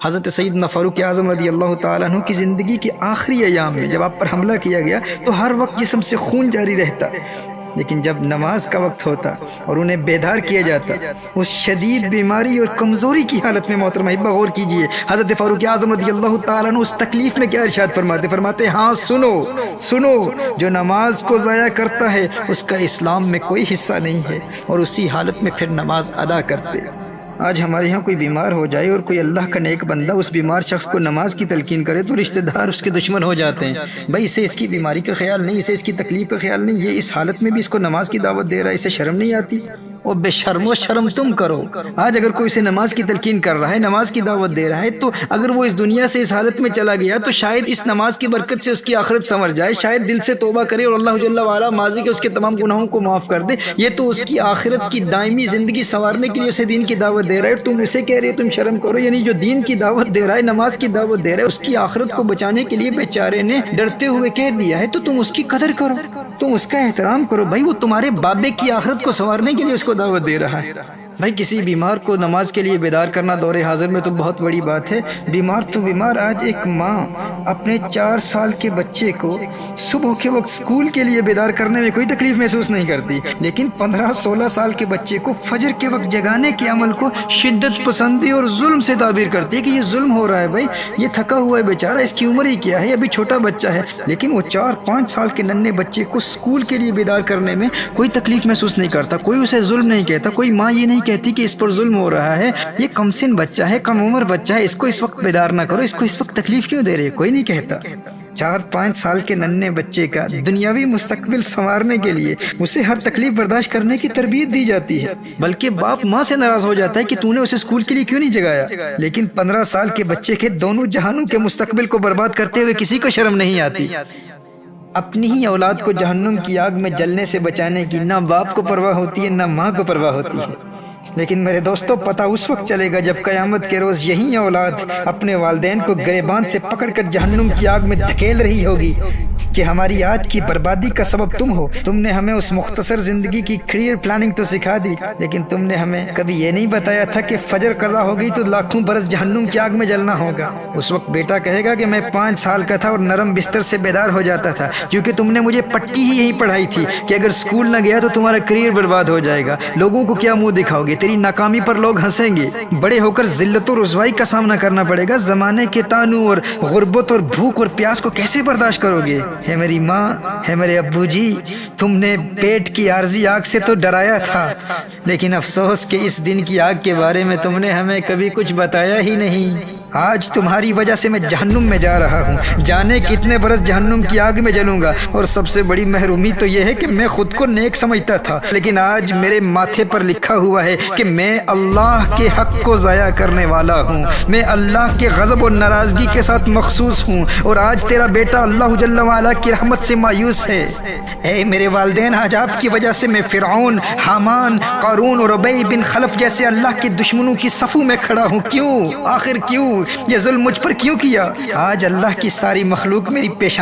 حضرت سیدنا فاروق اعظم رضی اللہ تعالیٰ عنہ کی زندگی کے آخری ایام میں جب آپ پر حملہ کیا گیا تو ہر وقت جسم سے خون جاری رہتا، لیکن جب نماز کا وقت ہوتا اور انہیں بیدار کیا جاتا، اس شدید بیماری اور کمزوری کی حالت میں محترم احبہ غور کیجئے حضرت فاروق اعظم رضی اللہ تعالیٰ عنہ اس تکلیف میں کیا ارشاد فرماتے ہاں سنو، جو نماز کو ضائع کرتا ہے اس کا اسلام میں کوئی حصہ نہیں ہے، اور اسی حالت میں پھر نماز ادا کرتے۔ آج ہمارے ہاں کوئی بیمار ہو جائے اور کوئی اللہ کا نیک بندہ اس بیمار شخص کو نماز کی تلقین کرے تو رشتہ دار اس کے دشمن ہو جاتے ہیں۔ بھائی اسے اس کی بیماری کا خیال نہیں، اسے اس کی تکلیف کا خیال نہیں، یہ اس حالت میں بھی اس کو نماز کی دعوت دے رہا ہے، اسے شرم نہیں آتی؟ اور بے شرم و شرم تم کرو۔ آج اگر کوئی اسے نماز کی تلقین کر رہا ہے، نماز کی دعوت دے رہا ہے، تو اگر وہ اس دنیا سے اس حالت میں چلا گیا تو شاید اس نماز کی برکت سے اس کی آخرت سنور جائے، شاید دل سے توبہ کرے اور اللہ جل وعلا ماضی کے اس کے تمام گناہوں کو معاف کر دے۔ یہ تو اس کی آخرت کی دائمی زندگی سنوارنے کے لیے اسے دین کی دعوت دے رہا ہے، تم اسے کہہ رہے ہو تم شرم کرو۔ یعنی جو دین کی دعوت دے رہا ہے، نماز کی دعوت دے رہا ہے، اس کی آخرت کو بچانے کے لیے بیچارے نے ڈرتے ہوئے کہہ دیا ہے، تو تم اس کی قدر کرو، تم اس کا احترام کرو۔ بھائی وہ تمہارے بابے کی آخرت کو سنوارنے کے لیے اس کو دعوت دے رہا ہے۔ بھائی کسی بیمار کو نماز کے لیے بیدار کرنا دور حاضر میں تو بہت بڑی بات ہے۔ بیمار تو بیمار، آج ایک ماں اپنے 4 سال کے بچے کو صبح کے وقت اسکول کے لیے بیدار کرنے میں کوئی تکلیف محسوس نہیں کرتی، لیکن 15-16 سال کے بچے کو فجر کے وقت جگانے کے عمل کو شدت پسندی اور ظلم سے تعبیر کرتی ہے کہ یہ ظلم ہو رہا ہے۔ بھائی یہ تھکا ہوا ہے بیچارہ، اس کی عمر ہی کیا ہے، ابھی چھوٹا بچہ ہے، لیکن وہ 4-5 سال کے ننھے بچے کو اسکول کے لیے بیدار کرنے میں کوئی تکلیف محسوس نہیں کرتا، کوئی اسے ظلم نہیں کہتا، کوئی ماں یہ نہیں کہتی کہ اس پر ظلم ہو رہا ہے، یہ کم سن بچہ ہے، کم عمر بچہ ہے، اس کو اس وقت بیدار نہ کرو، اس کو اس وقت تکلیف کیوں دے رہے، کوئی نہیں کہتا۔ 4-5 سال کے ننھے بچے کا دنیاوی مستقبل سنوارنے کے لیے اسے ہر تکلیف برداشت کرنے کی تربیت دی جاتی ہے، بلکہ باپ ماں سے ناراض ہو جاتا ہے کہ تو نے اسے اسکول کے لیے کیوں نہیں جگایا، لیکن 15 سال کے بچے کے دونوں جہانوں کے مستقبل کو برباد کرتے ہوئے کسی کو شرم نہیں آتی۔ اپنی ہی اولاد کو جہنم کی آگ میں جلنے سے بچانے کی نہ باپ کو پرواہ ہوتی ہے نہ ماں کو پرواہ ہوتی ہے، لیکن میرے دوستو پتہ اس وقت چلے گا جب قیامت کے روز یہی اولاد اپنے والدین کو گریبان سے پکڑ کر جہنم کی آگ میں دھکیل رہی ہوگی کہ ہماری آج کی بربادی کا سبب تم ہو، تم نے ہمیں اس مختصر زندگی کی کیریئر پلاننگ تو سکھا دی، لیکن تم نے ہمیں کبھی یہ نہیں بتایا تھا کہ فجر قضا ہو گئی تو لاکھوں برس جہنم کی آگ میں جلنا ہوگا۔ اس وقت بیٹا کہے گا کہ میں 5 سال کا تھا اور نرم بستر سے بیدار ہو جاتا تھا، کیونکہ تم نے مجھے پٹی ہی یہی پڑھائی تھی کہ اگر اسکول نہ گیا تو تمہارا کیریئر برباد ہو جائے گا، لوگوں کو کیا منہ دکھاؤ گے، تیری ناکامی پر لوگ ہنسیں گے، بڑے ہو کر ذلت و رسوائی کا سامنا کرنا پڑے گا، زمانے کے تانوں اور غربت اور بھوک اور پیاس کو کیسے برداشت کرو گے؟ ہے میری ماں، ہے میرے ابو جی، تم نے پیٹ کی عارضی آگ سے تو ڈرایا تھا، لیکن افسوس کہ اس دن کی آگ کے بارے میں تم نے ہمیں کبھی کچھ بتایا ہی نہیں۔ آج تمہاری وجہ سے میں جہنم میں جا رہا ہوں، جانے کتنے برس جہنم کی آگ میں جلوں گا، اور سب سے بڑی محرومی تو یہ ہے کہ میں خود کو نیک سمجھتا تھا، لیکن آج میرے ماتھے پر لکھا ہوا ہے کہ میں اللہ کے حق کو ضائع کرنے والا ہوں، میں اللہ کے غضب اور ناراضگی کے ساتھ مخصوص ہوں، اور آج تیرا بیٹا اللہ جل وعلا کی رحمت سے مایوس ہے۔ اے میرے والدین، آج آپ کی وجہ سے میں فرعون، حامان، قارون اور ابی بن خلف جیسے اللہ کے دشمنوں کی صفوں میں کھڑا ہوں۔ کیوں؟ آخر کیوں؟ یہ ظلم مجھ پر کیوں کیا؟ آج اللہ کی ساری مخلوق میری پیشانی